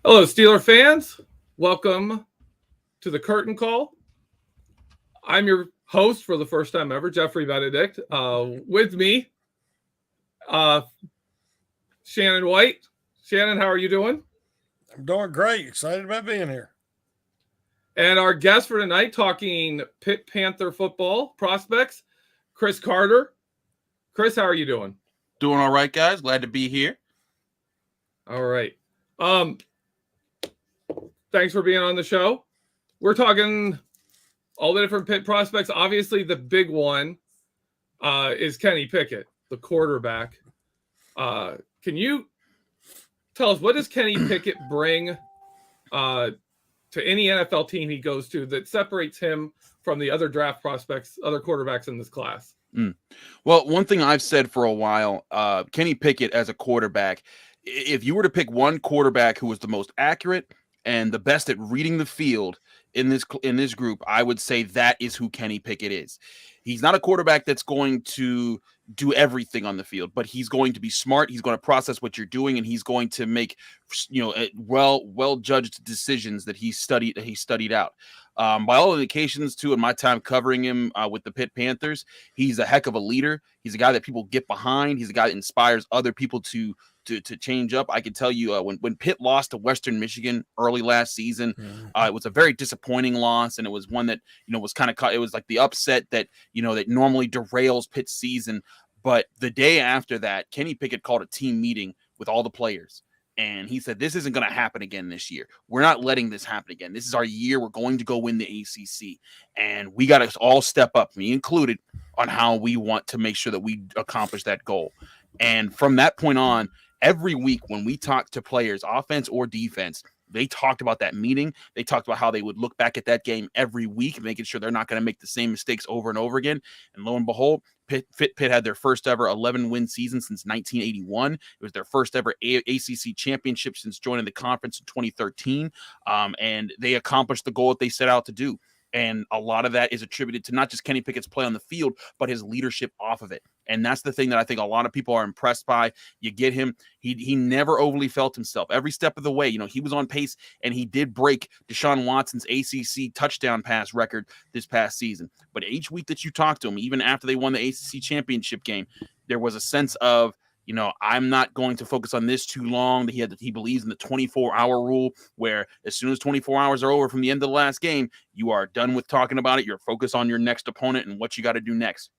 Hello, Steeler fans. Welcome to the Curtain Call. I'm your host for the first time ever, Geoffrey Benedict. With me, Shannon White. Shannon, how are you doing? I'm doing great. Excited about being here. And our guest for tonight, talking Pitt Panther football prospects, Chris Carter. Chris, how are you doing? Doing all right, guys. Glad to be here. All right. Thanks for being on the show. We're talking all the different Pitt prospects. Obviously, the big one is Kenny Pickett, the quarterback. Can you tell us, what does Kenny Pickett bring to any NFL team he goes to that separates him from the other draft prospects, other quarterbacks in this class? Well, one thing I've said for a while, Kenny Pickett as a quarterback, if you were to pick one quarterback who was the most accurate and the best at reading the field in this group, I would say that is who Kenny Pickett is. He's not a quarterback that's going to do everything on the field, but he's going to be smart. He's going to process what you're doing, and he's going to make, well judged decisions that he studied out. By all indications, too, in my time covering him with the Pitt Panthers, he's a heck of a leader. He's a guy that people get behind. He's a guy that inspires other people to change up. I can tell you when Pitt lost to Western Michigan early last season, it was a very disappointing loss, and it was one that was kind of it was like the upset that that normally derails Pitt's season. But the day after that, Kenny Pickett called a team meeting with all the players, and he said, "This isn't going to happen again this year. We're not letting this happen again. This is our year. We're going to go win the ACC, and we got to all step up, me included, on how we want to make sure that we accomplish that goal." And from that point on, every week when we talked to players, offense or defense, they talked about that meeting. They talked about how they would look back at that game every week, making sure they're not going to make the same mistakes over and over again. And lo and behold, Pitt had their first ever 11-win season since 1981. It was their first ever ACC championship since joining the conference in 2013. And they accomplished the goal that they set out to do. And a lot of that is attributed to not just Kenny Pickett's play on the field, but his leadership off of it. And that's the thing that I think a lot of people are impressed by. You get him. He never overly felt himself. Every step of the way, he was on pace, and he did break Deshaun Watson's ACC touchdown pass record this past season. But each week that you talk to him, even after they won the ACC championship game, there was a sense of, I'm not going to focus on this too long. He believes in the 24-hour rule, where as soon as 24 hours are over from the end of the last game, you are done with talking about it. You're focused on your next opponent and what you got to do next.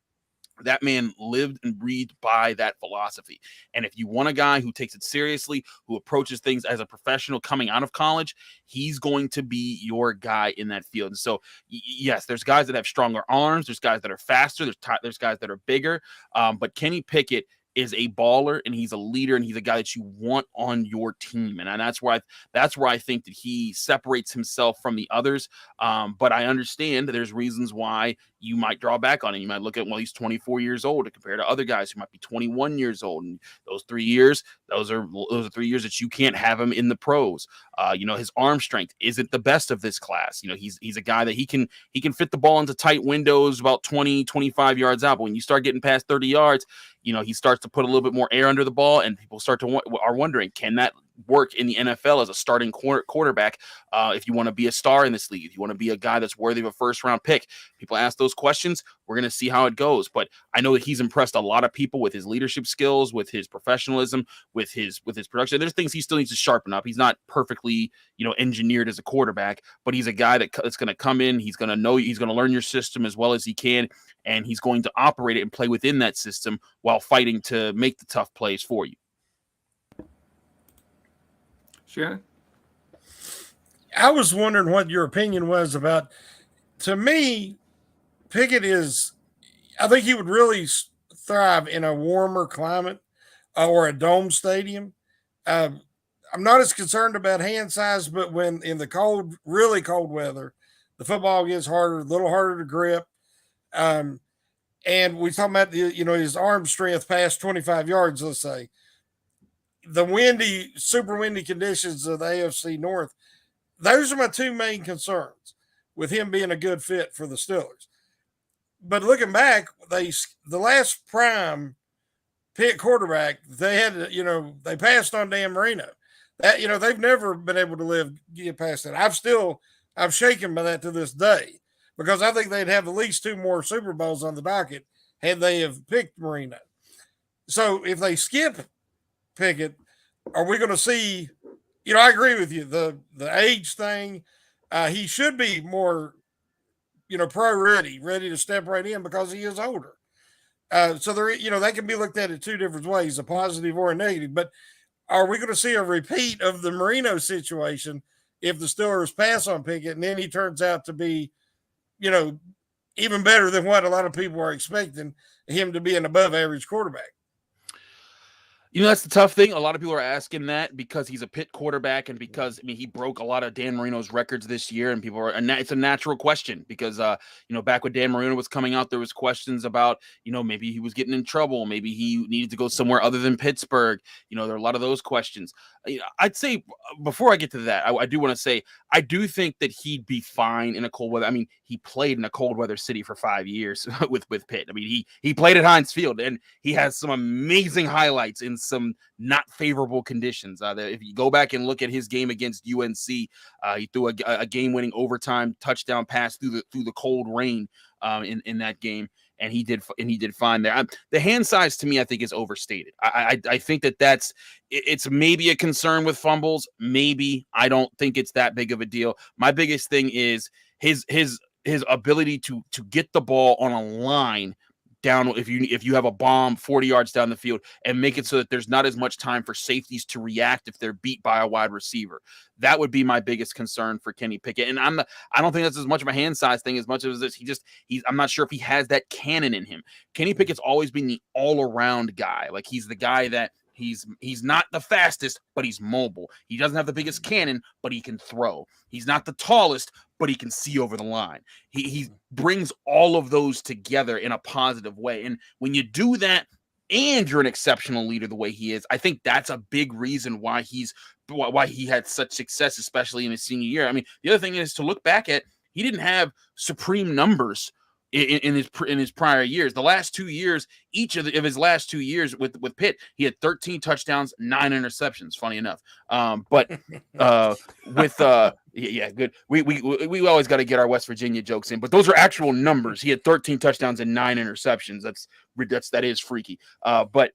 That man lived and breathed by that philosophy. And if you want a guy who takes it seriously, who approaches things as a professional coming out of college, he's going to be your guy in that field. And so, yes, there's guys that have stronger arms. There's guys that are faster. There's guys that are bigger. But Kenny Pickett is a baller, and he's a leader, and he's a guy that you want on your team. And that's where I think that he separates himself from the others. But I understand that there's reasons why you might draw back on him. You might look at, well, he's 24 years old compared to other guys who might be 21 years old. And those 3 years, those are 3 years that you can't have him in the pros. His arm strength isn't the best of this class. He's a guy that he can fit the ball into tight windows about 20, 25 yards out. But when you start getting past 30 yards, he starts to put a little bit more air under the ball, and people are wondering, can that work in the NFL as a starting quarterback if you want to be a star in this league, if you want to be a guy that's worthy of a first-round pick? People ask those questions. We're going to see how it goes. But I know that he's impressed a lot of people with his leadership skills, with his professionalism, with his production. There's things he still needs to sharpen up. He's not perfectly, engineered as a quarterback, but he's a guy that's going to come in. He's going to learn your system as well as he can, and he's going to operate it and play within that system while fighting to make the tough plays for you. Sure. I was wondering what your opinion was about, to me, Pickett I think he would really thrive in a warmer climate or a dome stadium. I'm not as concerned about hand size, but when in the cold, really cold weather, the football gets harder, a little harder to grip. And we talking about his arm strength past 25 yards, let's say. The super windy conditions of the AFC North, those are my two main concerns with him being a good fit for the Steelers. But looking back, the last prime Pitt quarterback, they had, they passed on Dan Marino. That they've never been able to get past that. I'm shaken by that to this day because I think they'd have at least 2 more Super Bowls on the docket had they have picked Marino. So if they skip Pickett, are we going to see? I agree with you. The age thing, he should be more, pro ready to step right in because he is older. So they can be looked at in 2 different ways, a positive or a negative. But are we going to see a repeat of the Marino situation if the Steelers pass on Pickett and then he turns out to be, even better than what a lot of people are expecting him to be an above average quarterback? That's the tough thing. A lot of people are asking that because he's a Pitt quarterback and because, he broke a lot of Dan Marino's records this year, and it's a natural question because, back when Dan Marino was coming out, there was questions about, maybe he was getting in trouble. Maybe he needed to go somewhere other than Pittsburgh. There are a lot of those questions. I'd say before I get to that, I do want to say, I do think that he'd be fine in a cold weather. He played in a cold weather city for 5 years with Pitt. He played at Heinz Field and he has some amazing highlights in some not favorable conditions. If you go back and look at his game against UNC, he threw a game-winning overtime touchdown pass through the cold rain in that game, and he did fine there. The hand size to me, I think, is overstated. I think it's maybe a concern with fumbles. Maybe I don't think it's that big of a deal. My biggest thing is his ability to get the ball on a line down if you have a bomb 40 yards down the field and make it so that there's not as much time for safeties to react if they're beat by a wide receiver. That would be my biggest concern for Kenny Pickett. And I don't think that's as much of a hand size thing as much as this. I'm not sure if he has that cannon in him. Kenny Pickett's always been the all-around guy. Like, he's the guy that he's not the fastest, but he's mobile. He doesn't have the biggest cannon, but he can throw. He's not the tallest, but he can see over the line. He brings all of those together in a positive way. And when you do that and you're an exceptional leader the way he is, I think that's a big reason why he had such success, especially in his senior year. The other thing is to look back at, he didn't have supreme numbers in his prior years. The last 2 years, each of his last 2 years with Pitt, he had 13 touchdowns, 9 interceptions. Funny enough, but good. We always got to get our West Virginia jokes in, but those are actual numbers. He had 13 touchdowns and 9 interceptions. That is freaky. But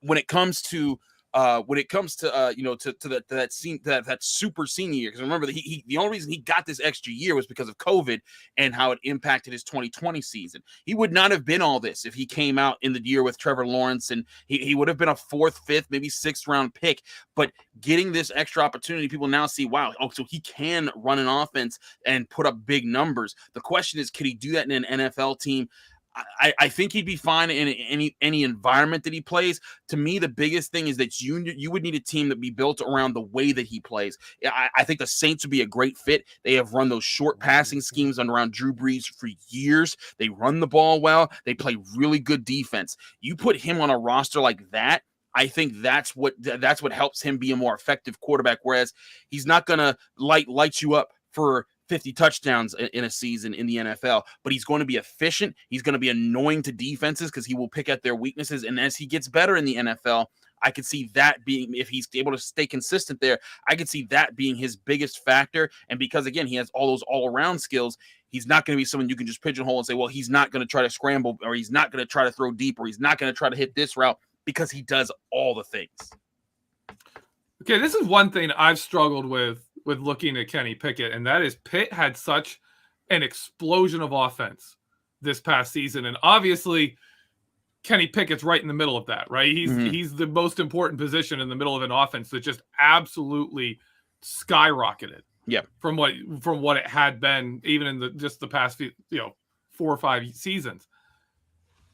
when it comes to that super senior year, because remember that the only reason he got this extra year was because of COVID and how it impacted his 2020 season. He would not have been all this if he came out in the year with Trevor Lawrence, and he would have been a 4th, 5th, maybe 6th round pick. But getting this extra opportunity, people now see, wow, so he can run an offense and put up big numbers. The question is, can he do that in an NFL team? I think he'd be fine in any environment that he plays. To me, the biggest thing is that you would need a team that be built around the way that he plays. I think the Saints would be a great fit. They have run those short passing schemes around Drew Brees for years. They run the ball well. They play really good defense. You put him on a roster like that, I think that's what helps him be a more effective quarterback. Whereas he's not gonna light you up for 50 touchdowns in a season in the NFL, but he's going to be efficient. He's going to be annoying to defenses because he will pick at their weaknesses. And as he gets better in the NFL, I could see that being, if he's able to stay consistent there, I could see that being his biggest factor. And because, again, he has all those all-around skills, he's not going to be someone you can just pigeonhole and say, well, he's not going to try to scramble, or he's not going to try to throw deep, or he's not going to try to hit this route, because he does all the things. Okay, this is one thing I've struggled with looking at Kenny Pickett, and that is Pitt had such an explosion of offense this past season. And obviously, Kenny Pickett's right in the middle of that, right? He's the most important position in the middle of an offense that just absolutely skyrocketed. Yeah. From what it had been, even in the past few, 4 or 5 seasons.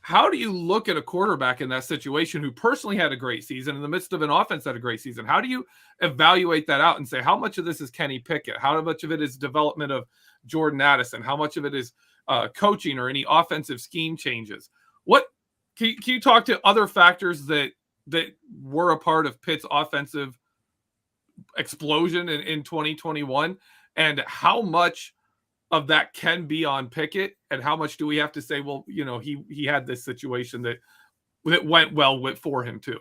How do you look at a quarterback in that situation who personally had a great season in the midst of an offense that had a great season? How do you evaluate that out and say, how much of this is Kenny Pickett? How much of it is development of Jordan Addison? How much of it is coaching or any offensive scheme changes? What can you talk to other factors that were a part of Pitt's offensive explosion in 2021, and how much of that can be on Pickett, and how much do we have to say, well, he had this situation that went well for him too?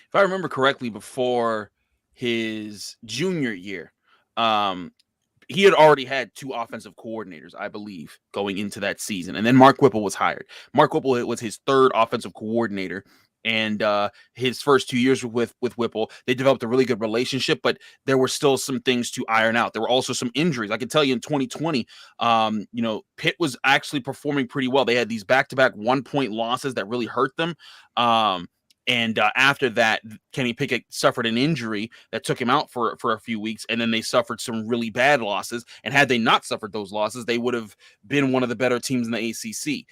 If I remember correctly, before his junior year, he had already had 2 offensive coordinators, I believe, going into that season. And then Mark Whipple was hired. Mark Whipple was his 3rd offensive coordinator. And his first 2 years with Whipple, they developed a really good relationship, but there were still some things to iron out. There were also some injuries. I can tell you in 2020, Pitt was actually performing pretty well. They had these back-to-back 1-point losses that really hurt them. And after that, Kenny Pickett suffered an injury that took him out for a few weeks, and then they suffered some really bad losses. And had they not suffered those losses, they would have been one of the better teams in the ACC.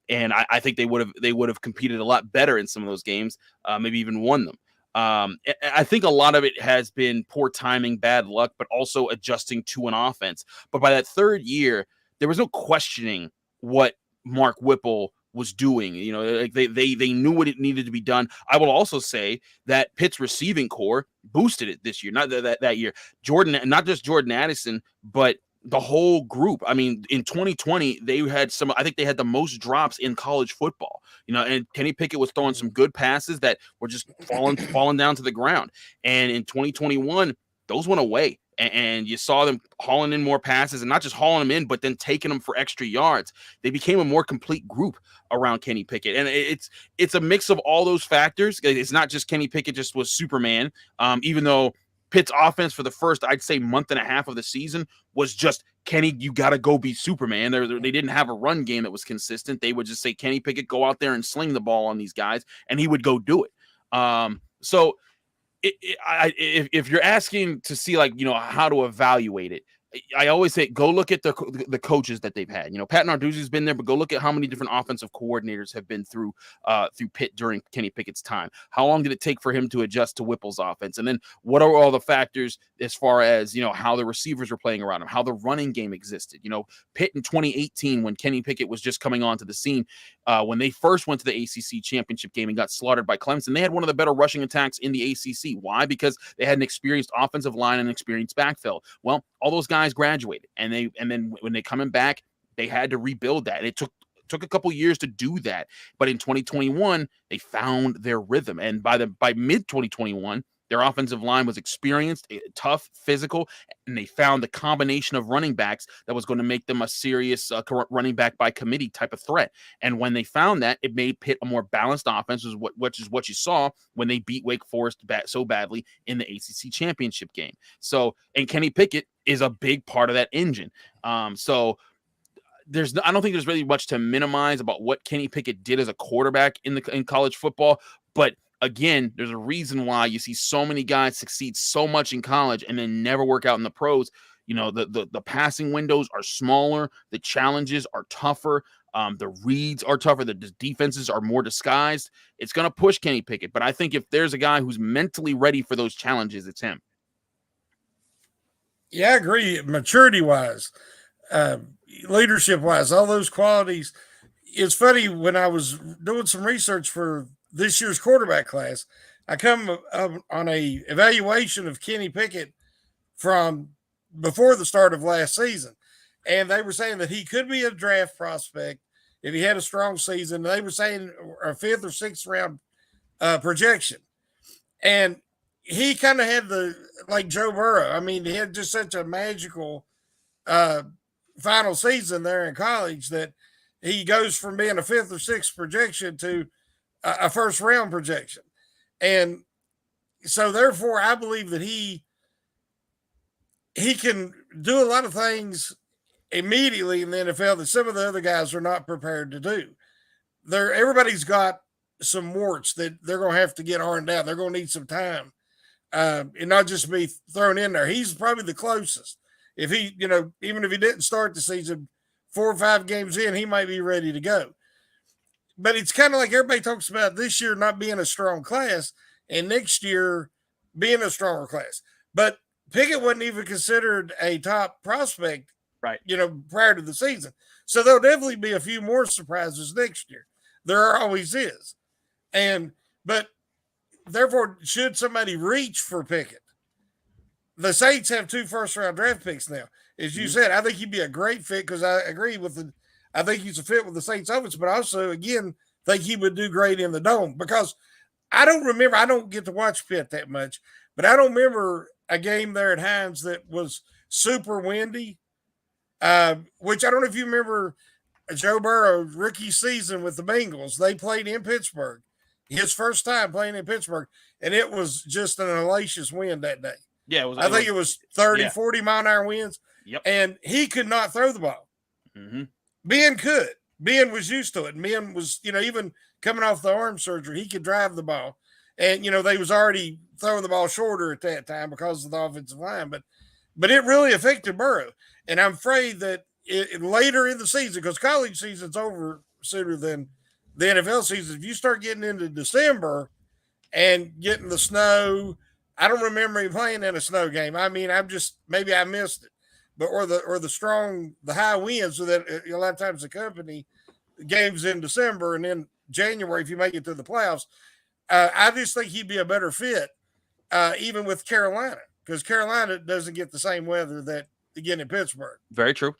And I think they would have competed a lot better in some of those games, maybe even won them. I think a lot of it has been poor timing, bad luck, but also adjusting to an offense. But by that 3rd year, there was no questioning what Mark Whipple was doing. Like they knew what it needed to be done. I will also say that Pitt's receiving core boosted it this year, not that year. Not just Jordan Addison, but the whole group. I mean, in 2020, I think they had the most drops in college football, and Kenny Pickett was throwing some good passes that were just falling down to the ground. And in 2021, those went away. And you saw them hauling in more passes, and not just hauling them in, but then taking them for extra yards. They became a more complete group around Kenny Pickett. And it's a mix of all those factors. It's not just Kenny Pickett just was Superman, even though Pitt's offense for the first, I'd say, month and a half of the season was just, Kenny, you got to go be Superman. They didn't have a run game that was consistent. They would just say, Kenny Pickett, go out there and sling the ball on these guys, and he would go do it. So if you're asking to see, like, how to evaluate it, I always say go look at the coaches that they've had. Pat Narduzzi's been there, but go look at how many different offensive coordinators have been through Pitt during Kenny Pickett's time. How long did it take for him to adjust to Whipple's offense? And then what are all the factors as far as, how the receivers were playing around him, how the running game existed? Pitt in 2018, when Kenny Pickett was just coming onto the scene, when they first went to the ACC championship game and got slaughtered by Clemson, they had one of the better rushing attacks in the ACC. Why? Because they had an experienced offensive line and an experienced backfield. Well, all those guys graduated, and then when they coming back, they had to rebuild that. And it took a couple years to do that. But in 2021, they found their rhythm, and by mid 2021, their offensive line was experienced, tough, physical, and they found the combination of running backs that was going to make them a serious running back by committee type of threat. And when they found that, it made Pitt a more balanced offense, which is what you saw when they beat Wake Forest so badly in the ACC championship game. So, and Kenny Pickett is a big part of that engine. So I don't think there's really much to minimize about what Kenny Pickett did as a quarterback in college football, but again, there's a reason why you see so many guys succeed so much in college and then never work out in the pros. The passing windows are smaller, the challenges are tougher, the reads are tougher, the defenses are more disguised. It's going to push Kenny Pickett, but I think if there's a guy who's mentally ready for those challenges, it's him. Yeah, I agree. Maturity-wise, leadership-wise, all those qualities. It's funny, when I was doing some research for this year's quarterback class, I come up on a evaluation of Kenny Pickett from before the start of last season. And they were saying that he could be a draft prospect if he had a strong season. They were saying a 5th or 6th round projection. And he kind of had like Joe Burrow. I mean, he had just such a magical final season there in college that he goes from being a 5th or 6th projection to a 1st round projection. And so therefore I believe that he can do a lot of things immediately in the NFL that some of the other guys are not prepared to do. Everybody's got some warts that they're going to have to get ironed out. They're going to need some time, and not just be thrown in there. He's probably the closest. If he, even if he didn't start the season 4 or 5 games in, he might be ready to go. But it's kind of like everybody talks about this year not being a strong class and next year being a stronger class. But Pickett wasn't even considered a top prospect, right? Prior to the season. So there'll definitely be a few more surprises next year. There always is. But therefore, should somebody reach for Pickett? The Saints have 2 first-round draft picks now. As you said, I think he'd be a great fit because I agree with I think he's a fit with the Saints offense, but also, again, think he would do great in the Dome because I don't get to watch Pitt that much, but I don't remember a game there at Hines that was super windy. Which I don't know if you remember Joe Burrow's rookie season with the Bengals. They played in Pittsburgh, his first time playing in Pittsburgh, and it was just an hellacious wind that day. Yeah, I think it was 30, yeah. 40 mile an hour winds. Yep. And he could not throw the ball. Mm-hmm. Ben could. Ben was used to it. And Ben was, even coming off the arm surgery, he could drive the ball. And, they was already throwing the ball shorter at that time because of the offensive line. But it really affected Burrow. And I'm afraid that later in the season, because college season's over sooner than the NFL season, if you start getting into December and getting the snow, I don't remember him playing in a snow game. I mean, maybe I missed it. But or the high winds, so that a lot of times accompany games in December, and then January if you make it to the playoffs. I just think he'd be a better fit, even with Carolina, because Carolina doesn't get the same weather that they get in Pittsburgh. Very true.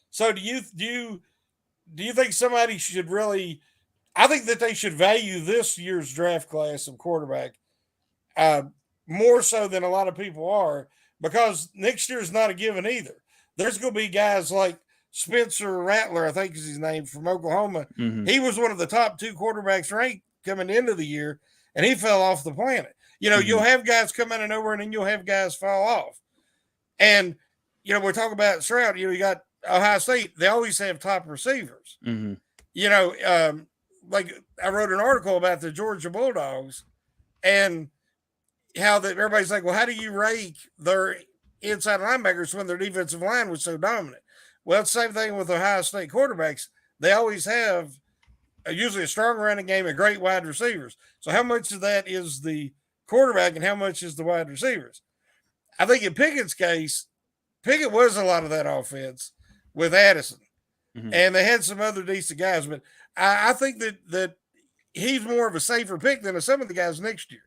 So do you think somebody should really? I think that they should value this year's draft class of quarterback more so than a lot of people are. Because next year is not a given either. There's going to be guys like Spencer Rattler, I think is his name, from Oklahoma. Mm-hmm. He was one of the top 2 quarterbacks ranked coming into the year, and he fell off the planet. You'll have guys come out of nowhere, and then you'll have guys fall off. And, we're talking about Stroud. You got Ohio State. They always have top receivers. Mm-hmm. Like I wrote an article about the Georgia Bulldogs, and how that everybody's like, well, how do you rate their inside linebackers when their defensive line was so dominant? Well, it's the same thing with Ohio State quarterbacks. They always have usually a strong running game and great wide receivers. So how much of that is the quarterback and how much is the wide receivers? I think in Pickett's case, Pickett was a lot of that offense with Addison. Mm-hmm. And they had some other decent guys. But I think that he's more of a safer pick than some of the guys next year.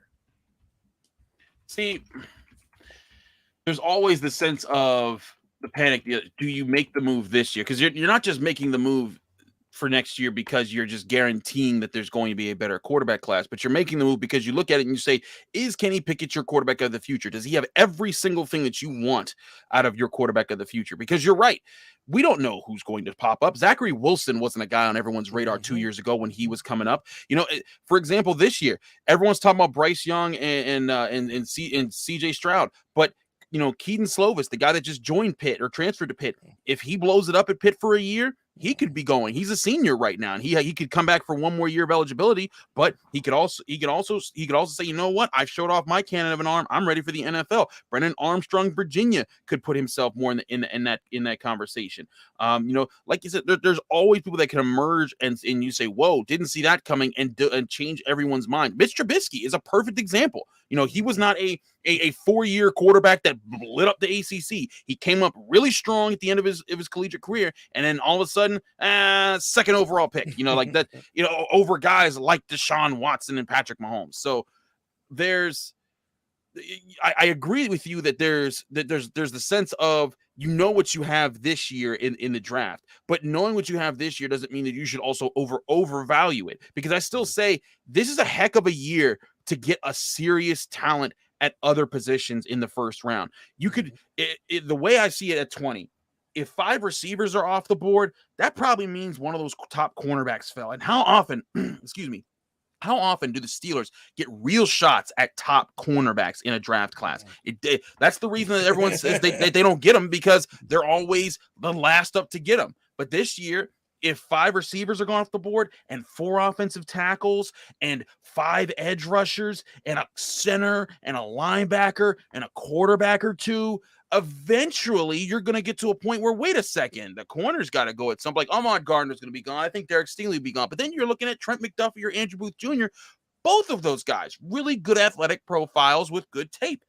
See, there's always the sense of the panic. Do you make the move this year? Because you're not just making the move for next year because you're just guaranteeing that there's going to be a better quarterback class, but you're making the move because you look at it and you say, is Kenny Pickett your quarterback of the future? Does he have every single thing that you want out of your quarterback of the future? Because you're right. We don't know who's going to pop up. Zachary Wilson wasn't a guy on everyone's radar 2 years ago when he was coming up. For example, this year, everyone's talking about Bryce Young and CJ Stroud, but Keaton Slovis, the guy that just joined Pitt or transferred to Pitt, if he blows it up at Pitt for a year, he could be going. He's a senior right now, and he could come back for one more year of eligibility. But he could also say, you know what? I showed off my cannon of an arm. I'm ready for the NFL. Brennan Armstrong, Virginia, could put himself more in that conversation. Like you said, there's always people that can emerge and you say, whoa, didn't see that coming, and change everyone's mind. Mitch Trubisky is a perfect example. He was not a 4-year quarterback that lit up the ACC. He came up really strong at the end of his collegiate career, and then all of a sudden, second overall pick. Like that. Over guys like Deshaun Watson and Patrick Mahomes. So I agree with you that there's the sense of what you have this year in the draft, but knowing what you have this year doesn't mean that you should also overvalue it, because I still say this is a heck of a year to get a serious talent at other positions in the first round. You could, the way I see it at 20, if 5 receivers are off the board, that probably means one of those top cornerbacks fell. And how often, how often do the Steelers get real shots at top cornerbacks in a draft class? That's the reason that everyone says they don't get them, because they're always the last up to get them. But this year, if 5 receivers are going off the board and 4 offensive tackles and 5 edge rushers and a center and a linebacker and a quarterback or 2, eventually you're going to get to a point where, wait a second, the corner's got to go at some, like Ahmad Gardner's going to be gone. I think Derek Stingley will be gone. But then you're looking at Trent McDuffie or Andrew Booth Jr. Both of those guys, really good athletic profiles with good tape.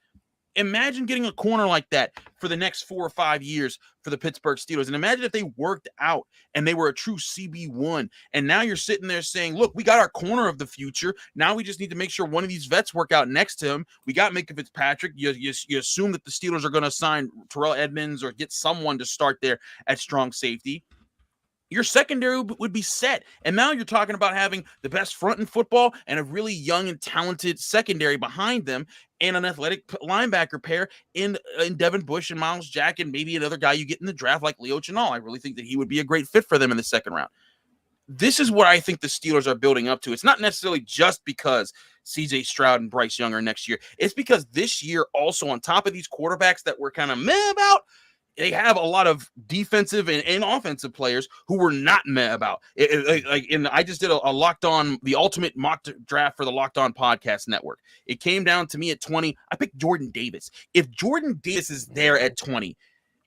Imagine getting a corner like that for the next 4 or 5 years for the Pittsburgh Steelers. And imagine if they worked out and they were a true CB1. And now you're sitting there saying, look, we got our corner of the future. Now we just need to make sure one of these vets work out next to him. We got Minka Fitzpatrick. You assume that the Steelers are going to sign Terrell Edmonds or get someone to start there at strong safety. your secondary would be set. And now you're talking about having the best front in football and a really young and talented secondary behind them and an athletic linebacker pair in Devin Bush and Miles Jack and maybe another guy you get in the draft like Leo Chenal. I really think that he would be a great fit for them in the second round. This is what I think the Steelers are building up to. It's not necessarily just because CJ Stroud and Bryce Young are next year. It's because this year also on top of these quarterbacks that we're kind of meh about, they have a lot of defensive and offensive players who were not meh about. I just did a Locked On, the ultimate mock draft for the Locked On Podcast Network. It came down to me at 20. I picked Jordan Davis. If Jordan Davis is there at 20,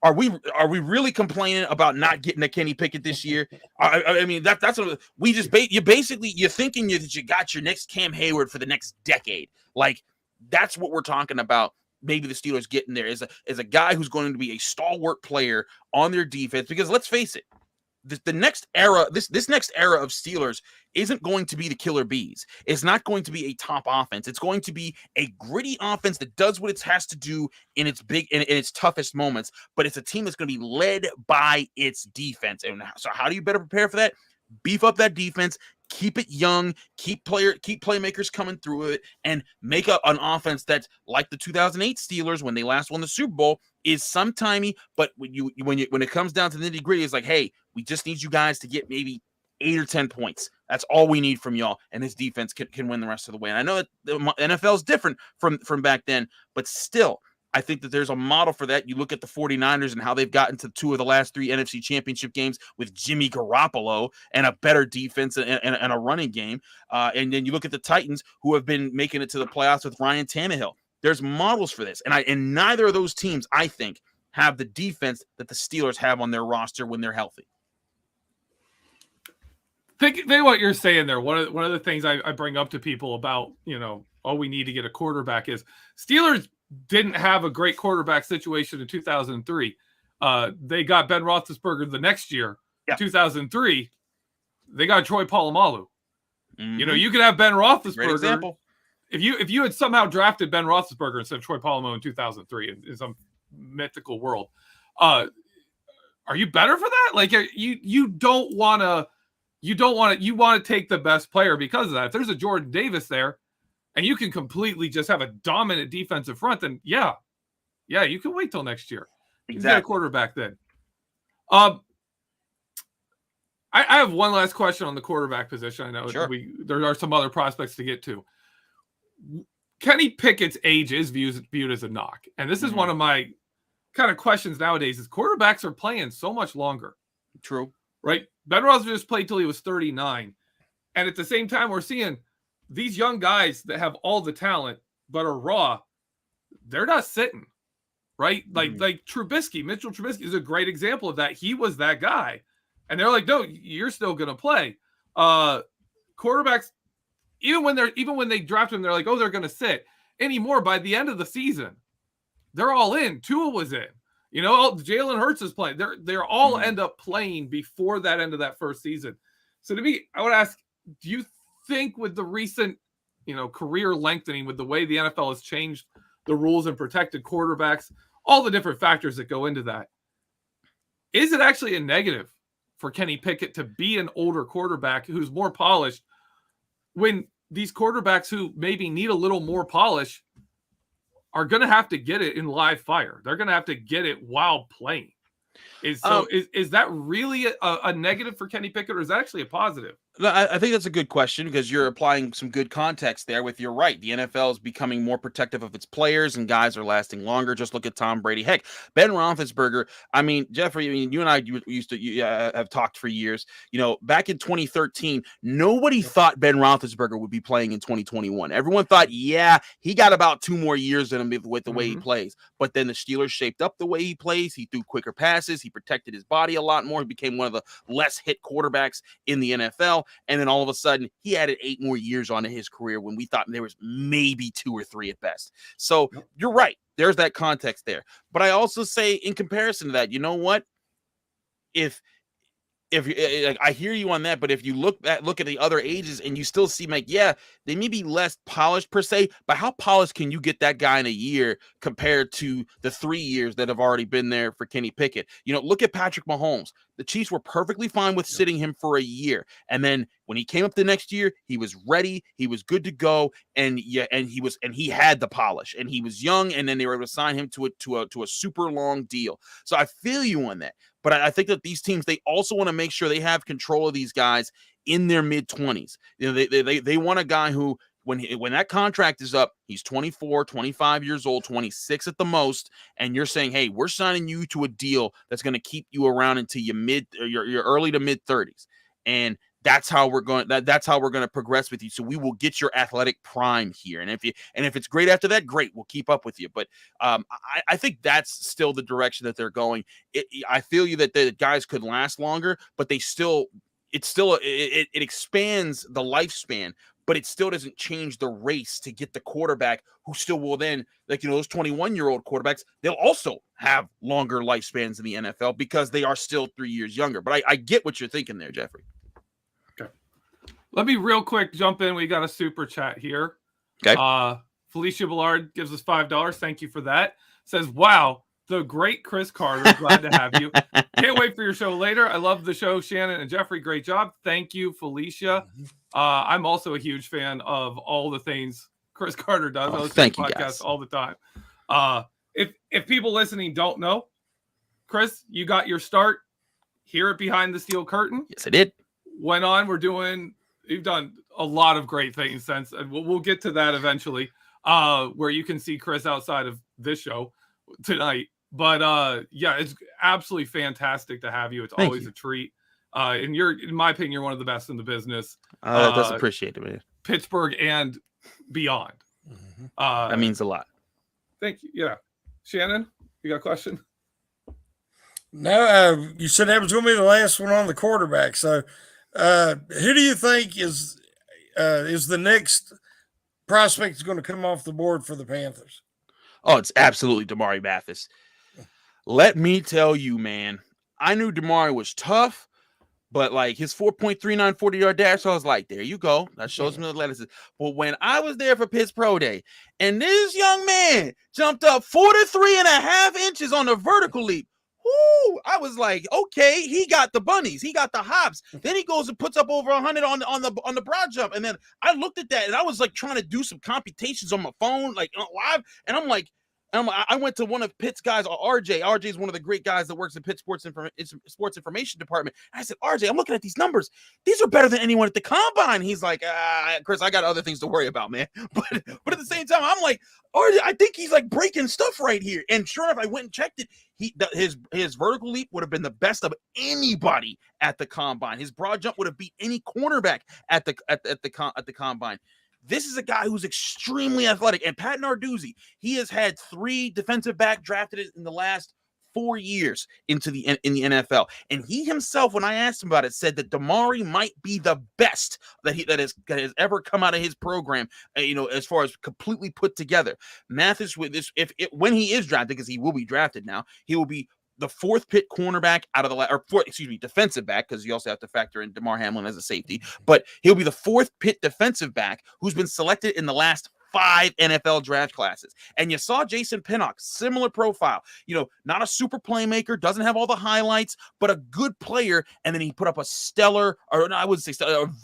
are we really complaining about not getting a Kenny Pickett this year? I mean, that's what we just you're thinking that you got your next Cam Hayward for the next decade. Like, that's what we're talking about. Maybe the Steelers getting there is a guy who's going to be a stalwart player on their defense, because let's face it, the next era, this next era of Steelers isn't going to be the killer bees. It's not going to be a top offense. It's going to be a gritty offense that does what it has to do in its in its toughest moments, but it's a team that's going to be led by its defense. And so how do you better prepare for that? Beef up that defense, keep it young, keep playmakers coming through it, and make an offense that's like the 2008 Steelers when they last won the Super Bowl, is sometimey, but when it comes down to the nitty-gritty, it's like, hey, we just need you guys to get maybe 8 or 10 points. That's all we need from y'all, and this defense can win the rest of the way. And I know that the NFL is different from back then, but still, I think that there's a model for that. You look at the 49ers and how they've gotten to 2 of the last 3 NFC championship games with Jimmy Garoppolo and a better defense and a running game. And then you look at the Titans, who have been making it to the playoffs with Ryan Tannehill. There's models for this. And neither of those teams, I think, have the defense that the Steelers have on their roster when they're healthy. Think what you're saying there. One of the things I bring up to people about, we need to get a quarterback is Steelers didn't have a great quarterback situation in 2003. They got Ben Roethlisberger the next year, 2003. They got Troy Polamalu. Mm-hmm. You could have Ben Roethlisberger. Great example. If you had somehow drafted Ben Roethlisberger instead of Troy Polamalu in 2003 in some mythical world, are you better for that? Like, you want to take the best player because of that. If there's a Jordan Davis there, and you can completely just have a dominant defensive front, then yeah, you can wait till next year. You can get a quarterback then. I have one last question on the quarterback position. I know there are some other prospects to get to. Kenny Pickett's age is viewed as a knock. And this is one of my kind of questions nowadays is quarterbacks are playing so much longer. True. Right? Ben Roethlisberger just played till he was 39. And at the same time, we're seeing these young guys that have all the talent but are raw, they're not sitting, right? Like Trubisky, Mitchell Trubisky is a great example of that. He was that guy. And they're like, no, you're still going to play. Quarterbacks, even when they draft him, they're like, oh, they're going to sit. Anymore, by the end of the season, they're all in. Tua was in. Jalen Hurts is playing. They're all end up playing before that end of that first season. So to me, I would ask, do you think with the recent, career lengthening, with the way the NFL has changed the rules and protected quarterbacks, all the different factors that go into that, is it actually a negative for Kenny Pickett to be an older quarterback who's more polished when these quarterbacks who maybe need a little more polish are going to have to get it in live fire? They're going to have to get it while playing. Is that really a negative for Kenny Pickett, or is that actually a positive? I think that's a good question, because you're applying some good context there with, you're right. The NFL is becoming more protective of its players and guys are lasting longer. Just look at Tom Brady. Heck, Ben Roethlisberger. I mean, Geoffrey, you and I used to have talked for years. Back in 2013, nobody thought Ben Roethlisberger would be playing in 2021. Everyone thought, he got about 2 more years in him with the way he plays. But then the Steelers shaped up the way he plays. He threw quicker passes. He protected his body a lot more. He became one of the less hit quarterbacks in the NFL. And then all of a sudden, he added 8 more years onto his career when we thought there was maybe 2 or 3 at best. So you're right. There's that context there. But I also say, in comparison to that, you know what? If if you like, I hear you on that, but if you look at the other ages and you still see like, yeah, they may be less polished per se, but how polished can you get that guy in a year compared to the 3 years that have already been there for Kenny Pickett? Look at Patrick Mahomes. The Chiefs were perfectly fine with sitting him for a year, and then when he came up the next year, he was ready, he was good to go, and he had the polish, and he was young, and then they were able to sign him to a super long deal. So I feel you on that. But I think that these teams, they also want to make sure they have control of these guys in their mid-20s. They want a guy who, when that contract is up, he's 24, 25 years old, 26 at the most, and you're saying, hey, we're signing you to a deal that's going to keep you around until your early to mid-30s. And that's how we're going. That's how we're going to progress with you. So we will get your athletic prime here, and if it's great after that, great, we'll keep up with you. But I think that's still the direction that they're going. I feel you that the guys could last longer, but it expands the lifespan, but it still doesn't change the race to get the quarterback who still will then, those 21-year-old quarterbacks, they'll also have longer lifespans in the NFL because they are still 3 years younger. But I get what you're thinking there, Geoffrey. Let me real quick jump in. We got a super chat here. Okay. Felicia Ballard gives us $5. Thank you for that. Says, wow, the great Chris Carter. Glad to have you. Can't wait for your show later. I love the show, Shannon and Geoffrey. Great job. Thank you, Felicia. I'm also a huge fan of all the things Chris Carter does. I listen to podcasts all the time. If people listening don't know, Chris, you got your start here at Behind the Steel Curtain. Yes, I did. Went on. You've done a lot of great things since, and we'll get to that eventually, where you can see Chris outside of this show tonight. But yeah, it's absolutely fantastic to have you. It's always a treat. And in my opinion, you're one of the best in the business. That's appreciated, man. Pittsburgh and beyond. That means a lot. Thank you. Yeah. Shannon, you got a question? No, you said that was going to be the last one on the quarterback. So who do you think is the next prospect that's going to come off the board for the Panthers? Oh, it's absolutely Damari Mathis. Let me tell you, man, I knew Damari was tough, but like his 4.39 40-yard dash, so I was like, there you go. That shows me the athleticism. But when I was there for Pitt's Pro Day, and this young man jumped up 43.5 inches on the vertical leap, whoo, I was like, okay, he got the bunnies, he got the hops. Then he goes and puts up over 100 on the broad jump, and then I looked at that and I was like trying to do some computations on my phone, like live, and I'm like, I went to one of Pitt's guys, RJ. RJ is one of the great guys that works in Pitt Sports Information Department. And I said, RJ, I'm looking at these numbers. These are better than anyone at the combine. He's like, Chris, I got other things to worry about, man. But at the same time, I'm like, RJ, I think he's like breaking stuff right here. And sure enough, I went and checked it. His vertical leap would have been the best of anybody at the combine. His broad jump would have beat any cornerback at the combine. This is a guy who's extremely athletic. And Pat Narduzzi, he has had 3 defensive back drafted in the last 4 years in the NFL. And he himself, when I asked him about it, said that Damari might be the best that has ever come out of his program, as far as completely put together. Mathis, with this, when he is drafted, because he will be drafted now, he will be the 4th Pitt cornerback out of the defensive back, because you also have to factor in DeMar Hamlin as a safety, but he'll be the 4th Pitt defensive back who's been selected in the last 5 NFL draft classes. And you saw Jason Pinnock, similar profile, not a super playmaker, doesn't have all the highlights, but a good player. And then he put up a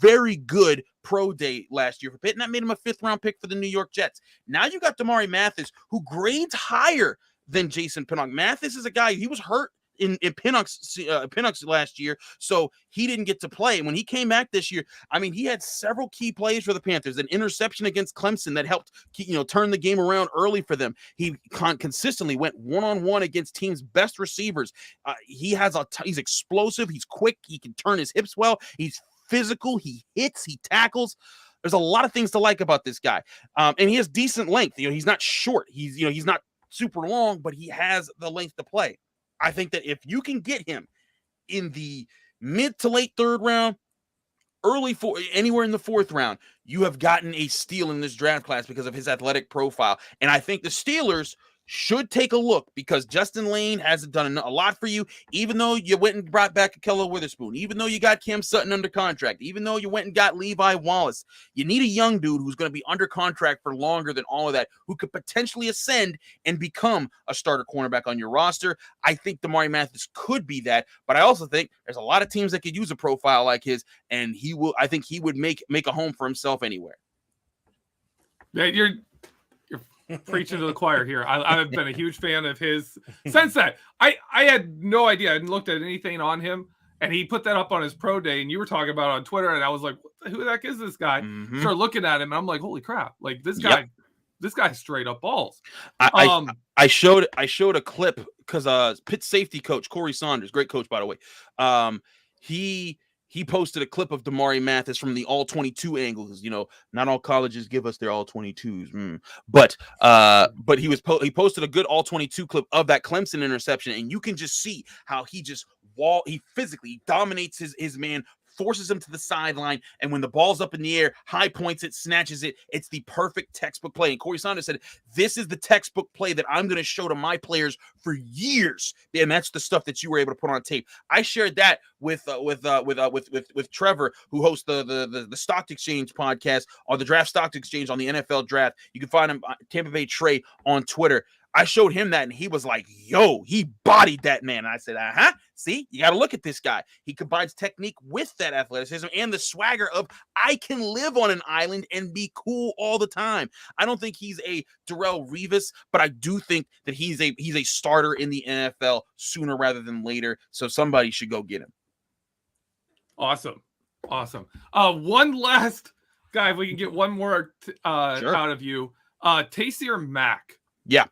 very good pro day last year for Pitt, and that made him a 5th round pick for the New York Jets. Now you got Damari Mathis, who grades higher than Jason Pinnock. Mathis is a guy, he was hurt in Pinnock's last year, so he didn't get to play. And when he came back this year, I mean, he had several key plays for the Panthers. An interception against Clemson that helped turn the game around early for them. He consistently went one-on-one against teams' best receivers. He's explosive, he's quick, he can turn his hips well, he's physical, he hits, he tackles. There's a lot of things to like about this guy. And he has decent length. He's not short. He's not super long, but he has the length to play. I think that if you can get him in the mid to late 3rd round, anywhere in the 4th round, you have gotten a steal in this draft class because of his athletic profile. And I think the Steelers should take a look, because Justin Lane hasn't done a lot for you, even though you went and brought back Akello Witherspoon, even though you got Cam Sutton under contract, even though you went and got Levi Wallace. You need a young dude who's going to be under contract for longer than all of that, who could potentially ascend and become a starter cornerback on your roster. I think Damari Mathis could be that, but I also think there's a lot of teams that could use a profile like his, and I think he would make a home for himself anywhere. Yeah, you're preaching to the choir here. I've been a huge fan of his since that. I had no idea. I hadn't looked at anything on him, and he put that up on his pro day, and you were talking about it on Twitter, and I was like, who the heck is this guy? Mm-hmm. Started looking at him, and I'm like, holy crap. Like, this guy, this guy's straight up balls. I showed a clip because Pitt safety coach Corey Saunders, great coach, by the way, he posted a clip of Damari Mathis from the all 22 angle, because not all colleges give us their all 22s. But he posted a good all 22 clip of that Clemson interception, and you can just see how he physically dominates his man, forces him to the sideline, and when the ball's up in the air, high points it, snatches it. It's the perfect textbook play. And Corey Saunders said, this is the textbook play that I'm going to show to my players for years. And that's the stuff that you were able to put on tape. I shared that with Trevor, who hosts the Stock Exchange podcast, or the Draft Stock Exchange on the NFL Draft. You can find him, Tampa Bay Trey, on Twitter. I showed him that, and he was like, yo, he bodied that man. And I said, see, you got to look at this guy. He combines technique with that athleticism and the swagger of, I can live on an island and be cool all the time. I don't think he's a Darrelle Revis, but I do think that he's a starter in the NFL sooner rather than later. So somebody should go get him. Awesome. One last guy, if we can get one more sure. out of you. Taysir Mack. Yeah.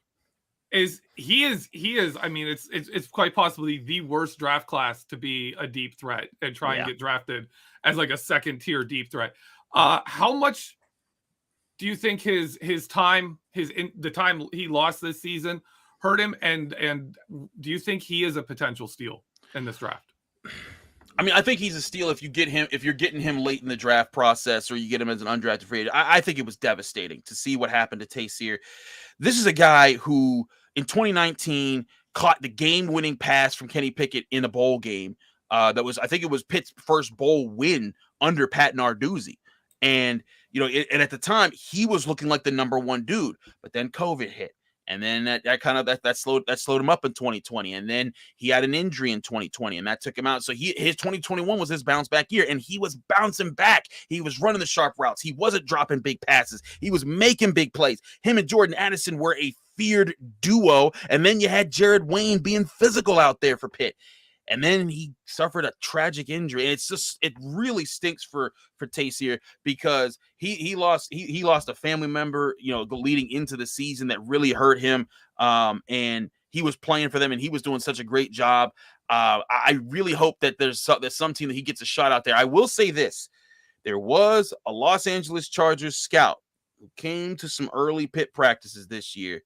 He is. I mean, it's quite possibly the worst draft class to be a deep threat and try and get drafted as like a second tier deep threat. How much do you think his time, the time he lost this season hurt him? And do you think he is a potential steal in this draft? I mean, I think he's a steal if you're getting him late in the draft process, or you get him as an undrafted free agent. I think it was devastating to see what happened to Taysir. This is a guy who in 2019 caught the game-winning pass from Kenny Pickett in a bowl game. I think it was Pitt's first bowl win under Pat Narduzzi. And, and at the time he was looking like the number one dude, but then COVID hit. And then that slowed him up in 2020. And then he had an injury in 2020, and that took him out. So his 2021 was his bounce back year, and he was bouncing back. He was running the sharp routes. He wasn't dropping big passes. He was making big plays. Him and Jordan Addison were a feared duo. And then you had Jared Wayne being physical out there for Pitt. And then he suffered a tragic injury. And it really stinks for Taysir, because he lost a family member, leading into the season, that really hurt him. And he was playing for them, and he was doing such a great job. I really hope that there's some team that he gets a shot out there. I will say this. There was a Los Angeles Chargers scout who came to some early Pitt practices this year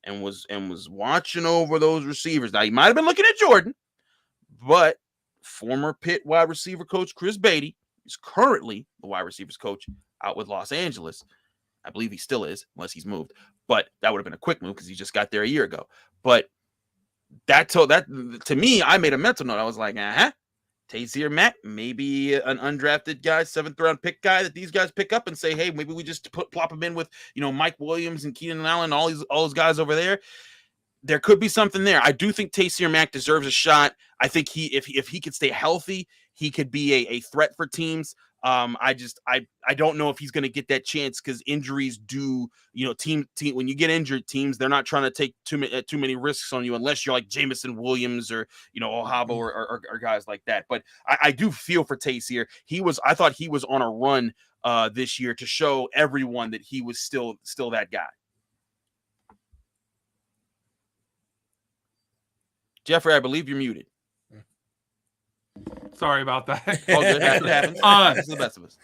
and was watching over those receivers. Now, he might have been looking at Jordan, but former Pitt wide receiver coach Chris Beatty is currently the wide receivers coach out with Los Angeles. I believe he still is, unless he's moved. But that would have been a quick move because he just got there a year ago. But that to me, I made a mental note. I was like, Taysir Mack, maybe an undrafted guy, 7th round pick guy that these guys pick up and say, hey, maybe we just plop him in with Mike Williams and Keenan Allen, all those guys over there. There could be something there. I do think Taysir Mack deserves a shot. I think if he could stay healthy, he could be a threat for teams. I don't know if he's going to get that chance, because injuries do, team when you get injured, teams, they're not trying to take too many risks on you, unless you're like Jamison Williams or Ohabo or guys like that. But I do feel for Taysir. I thought he was on a run this year to show everyone that he was still that guy. Geoffrey, I believe you're muted. Sorry about that. All good. It happens. That's the best of us.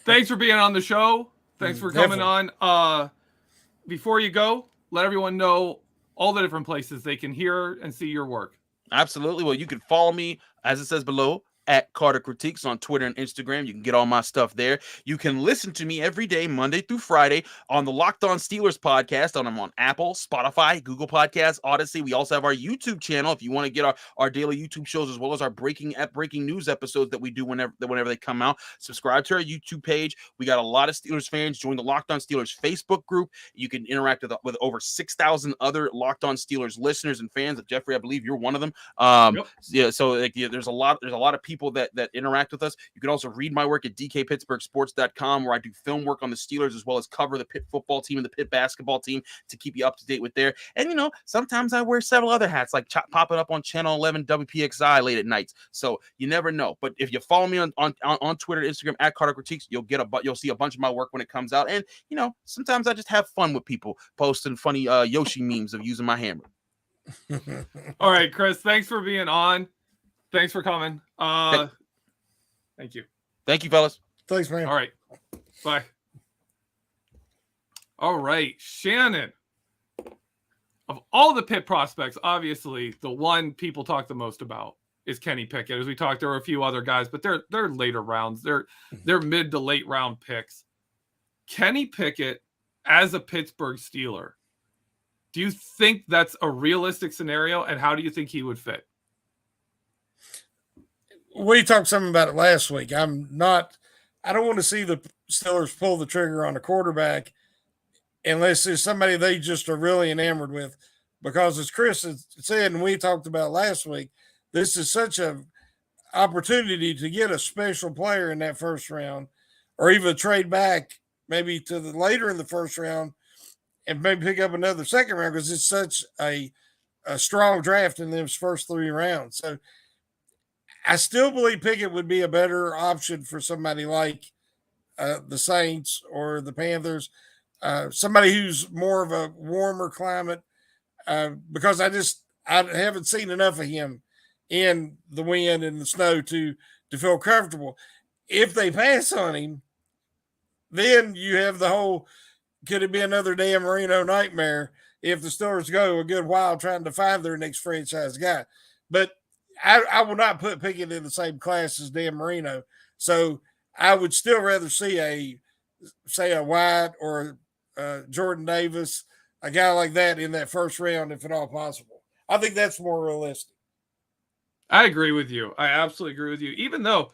Thanks for being on the show. Thanks for coming on. Before you go, let everyone know all the different places they can hear and see your work. Absolutely. Well, you can follow me, as it says below, at Carter Critiques on Twitter and Instagram. You can get all my stuff there. You can listen to me every day, Monday through Friday, on the Locked On Steelers podcast. I'm on Apple, Spotify, Google Podcasts, Odyssey. We also have our YouTube channel if you want to get our daily YouTube shows, as well as our breaking news episodes that we do whenever they come out. Subscribe to our YouTube page. We got a lot of Steelers fans. Join the Locked On Steelers Facebook group. You can interact with over 6,000 other Locked On Steelers listeners and fans. Geoffrey, I believe you're one of them. Yep. Yeah, so there's a lot of people that interact with us. You can also read my work at DK Pittsburgh Sports.com, where I do film work on the Steelers, as well as cover the Pitt football team and the Pitt basketball team to keep you up to date with there. And sometimes I wear several other hats, like popping up on Channel 11 WPXI late at nights. So you never know. But if you follow me on Twitter, Instagram at Carter Critiques, you'll see a bunch of my work when it comes out. And sometimes I just have fun with people posting funny Yoshi memes of using my hammer. All right, Chris, thanks for being on. Thanks for coming. Thank you. Thank you, fellas. Thanks, man. All right. Bye. All right, Shannon. Of all the Pitt prospects, obviously the one people talk the most about is Kenny Pickett. As we talked, there were a few other guys, but they're later rounds. They're mid to late round picks. Kenny Pickett as a Pittsburgh Steeler, do you think that's a realistic scenario, and how do you think he would fit? We talked something about it last week. I don't want to see the Steelers pull the trigger on a quarterback unless there's somebody they just are really enamored with. Because as Chris has said, and we talked about last week, this is such an opportunity to get a special player in that first round, or even trade back maybe to the later in the first round and maybe pick up another second round, because it's such a strong draft in those first 3 rounds. So I still believe Pickett would be a better option for somebody like the Saints or the Panthers, somebody who's more of a warmer climate, because I haven't seen enough of him in the wind and the snow to feel comfortable. If they pass on him, then you have the whole, could it be another Dan Marino nightmare if the Steelers go a good while trying to find their next franchise guy? But I will not put Pickett in the same class as Dan Marino. So I would still rather see a White or Jordan Davis, a guy like that in that first round, if at all possible. I think that's more realistic. I agree with you. I absolutely agree with you. Even though,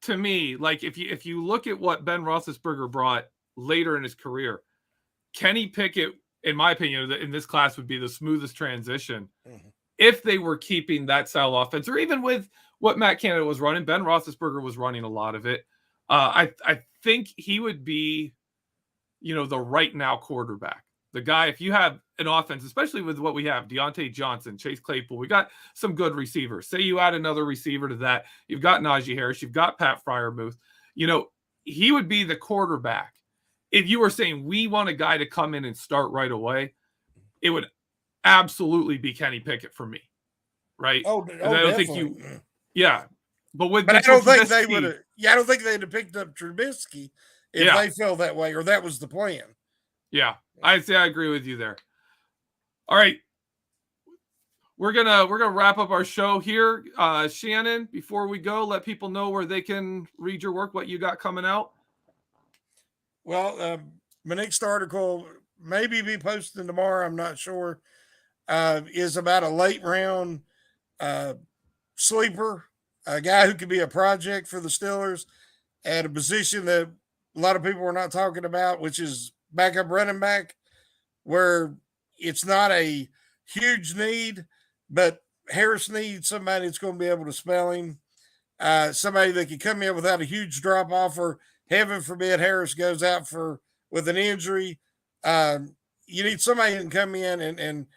to me, like if you look at what Ben Roethlisberger brought later in his career, Kenny Pickett, in my opinion, in this class would be the smoothest transition. Mm-hmm. If they were keeping that style offense, or even with what Matt Canada was running, Ben Roethlisberger was running a lot of it. I think he would be, the right now quarterback. The guy, if you have an offense, especially with what we have, Deontay Johnson, Chase Claypool, we got some good receivers. Say you add another receiver to that, you've got Najee Harris, you've got Pat Freiermuth. He would be the quarterback. If you were saying we want a guy to come in and start right away, it would absolutely be Kenny Pickett for me, right? I don't think you. Yeah, but I don't think they would have. Yeah, I don't think they'd have picked up Trubisky if they felt that way, or that was the plan. Yeah, I'd say I agree with you there. All right, we're gonna wrap up our show here. Shannon, before we go, let people know where they can read your work, what you got coming out. Well, my next article maybe be posted tomorrow. I'm not sure. Is about a late round sleeper, a guy who could be a project for the Steelers at a position that a lot of people are not talking about, which is backup running back, where it's not a huge need, but Harris needs somebody that's going to be able to spell him, somebody that can come in without a huge drop off, or heaven forbid Harris goes out with an injury. You need somebody who can come in and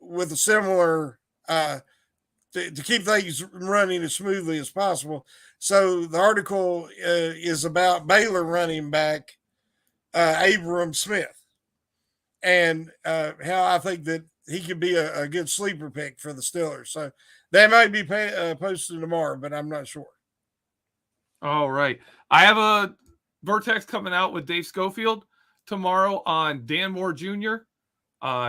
with a similar to keep things running as smoothly as possible. So the article is about Baylor running back Abram Smith, and how I think that he could be a good sleeper pick for the Steelers. So that might be posted tomorrow, but I'm not sure. All right. I have a Vertex coming out with Dave Schofield tomorrow on Dan Moore Jr.,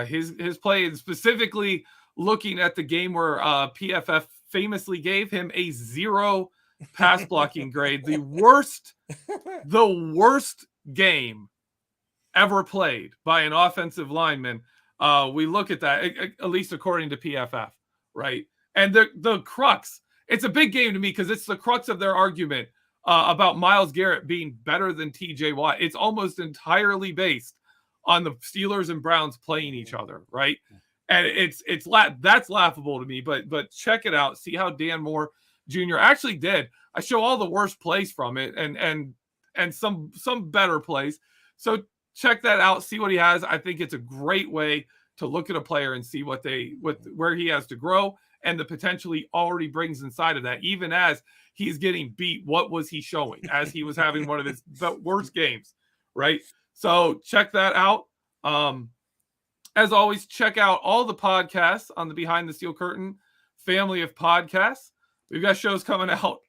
his play, and specifically looking at the game where PFF famously gave him a 0 pass blocking grade, the worst game ever played by an offensive lineman. We look at that, at least according to PFF, right? And the crux, it's a big game to me because it's the crux of their argument about Myles Garrett being better than TJ Watt. It's almost entirely based on the Steelers and Browns playing each other, right? And that's laughable to me, but check it out. See how Dan Moore Jr. actually did. I show all the worst plays from it and some better plays. So check that out. See what he has. I think it's a great way to look at a player and see where he has to grow and the potential he already brings inside of that. Even as he's getting beat, what was he showing as he was having one of his worst games, right? So check that out. As always, check out all the podcasts on the Behind the Steel Curtain family of podcasts. We've got shows coming out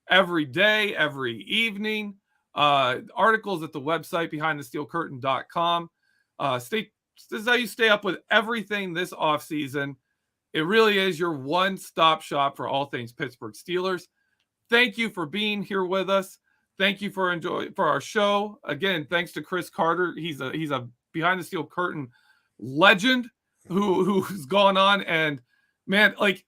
every day, every evening. Articles at the website behindthesteelcurtain.com. This is how you stay up with everything this offseason. It really is your one-stop shop for all things Pittsburgh Steelers. Thank you for being here with us. Thank you for our show. Again, thanks to Chris Carter. He's a Behind the Steel Curtain legend who's gone on, and man, like,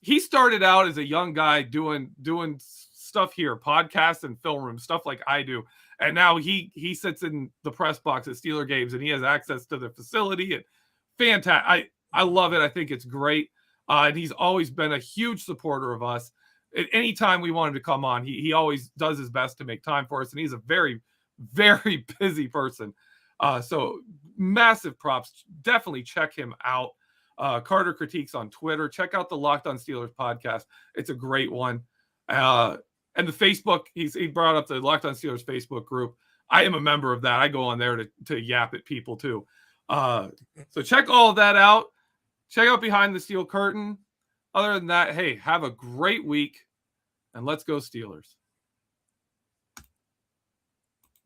he started out as a young guy doing stuff here, podcasts and film room stuff like I do, and now he sits in the press box at Steeler games and he has access to the facility. And fantastic. I love it. I think it's great. And he's always been a huge supporter of us. At any time we want him to come on, he always does his best to make time for us. And he's a very, very busy person. So massive props. Definitely check him out. Carter Critiques on Twitter. Check out the Locked On Steelers podcast. It's a great one. And the Facebook, he brought up the Locked On Steelers Facebook group. I am a member of that. I go on there to yap at people too. So check all of that out. Check out Behind the Steel Curtain. Other than that, hey, have a great week, and let's go Steelers.